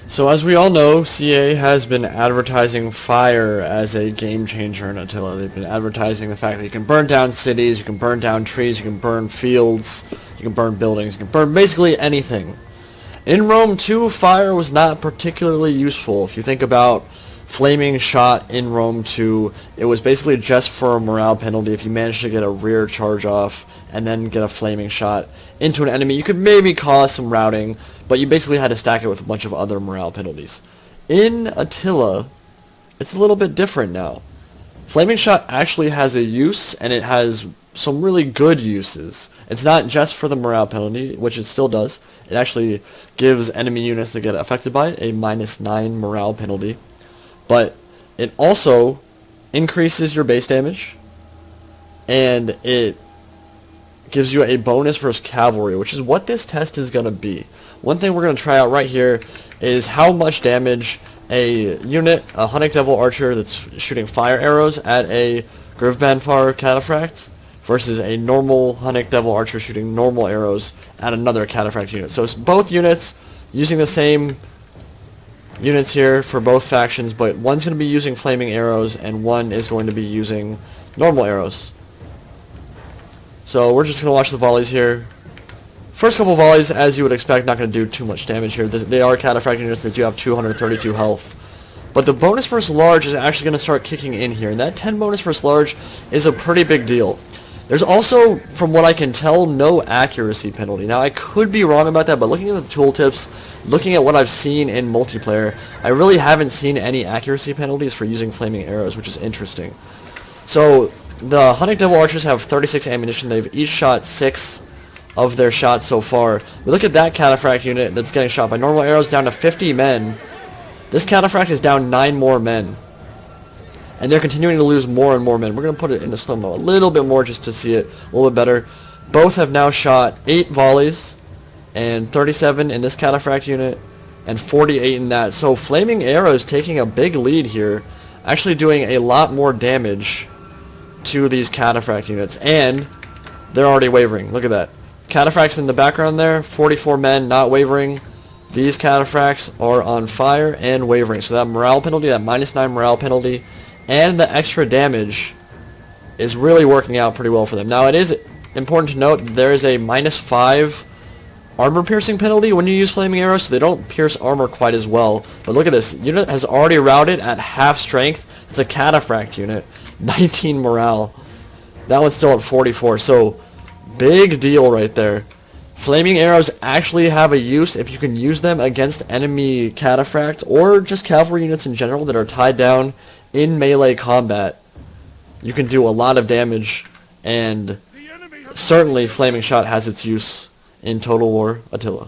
So as we all know, CA has been advertising fire as a game changer in Attila. They've been advertising the fact that you can burn down cities, you can burn down trees, you can burn fields, you can burn buildings, you can burn basically anything. In Rome 2, fire was not particularly useful. If you think about flaming shot in Rome 2, it was basically just for a morale penalty. If you managed to get a rear charge off and then get a flaming shot into an enemy, you could maybe cause some routing, but you basically had to stack it with a bunch of other morale penalties. In Attila, it's a little bit different now. Flaming shot actually has a use, and it has some really good uses. It's not just for the morale penalty, which it still does. It actually gives enemy units that get affected by it a -9 morale penalty. But it also increases your base damage, and it gives you a bonus versus cavalry, which is what this test is going to be. One thing we're going to try out right here is how much damage a unit, a Hunnic Devil Archer that's shooting fire arrows at a Grivbanfar Cataphract versus a normal Hunnic Devil Archer shooting normal arrows at another Cataphract unit. So it's both units using the same units here for both factions, but one's going to be using flaming arrows and one is going to be using normal arrows. So we're just going to watch the volleys here. First couple volleys, as you would expect, not going to do too much damage here. They are Cataphract units that do have 232 health. But the bonus versus large is actually going to start kicking in here, and that 10 bonus versus large is a pretty big deal. There's also, from what I can tell, no accuracy penalty. Now, I could be wrong about that, but looking at the tooltips, looking at what I've seen in multiplayer, I really haven't seen any accuracy penalties for using flaming arrows, which is interesting. So, the Hunnic Devil Archers have 36 ammunition. They've each shot 6 of their shots so far. We look at that Cataphract unit that's getting shot by normal arrows down to 50 men. This Cataphract is down 9 more men. And they're continuing to lose more and more men. We're going to put it into slow-mo a little bit more just to see it a little bit better. Both have now shot 8 volleys, and 37 in this Cataphract unit, and 48 in that. So flaming arrows taking a big lead here, actually doing a lot more damage to these Cataphract units. And they're already wavering. Look at that. Cataphracts in the background there, 44 men not wavering. These Cataphracts are on fire and wavering. So that morale penalty, that -9 morale penalty, and the extra damage is really working out pretty well for them. Now, it is important to note there is a -5 armor piercing penalty when you use flaming arrows, so they don't pierce armor quite as well. But look at this. Unit has already routed at half strength. It's a Cataphract unit. 19 morale. That one's still at 44. So, big deal right there. Flaming arrows actually have a use if you can use them against enemy Cataphract or just cavalry units in general that are tied down in melee combat. You can do a lot of damage, and certainly flaming shot has its use in Total War Attila.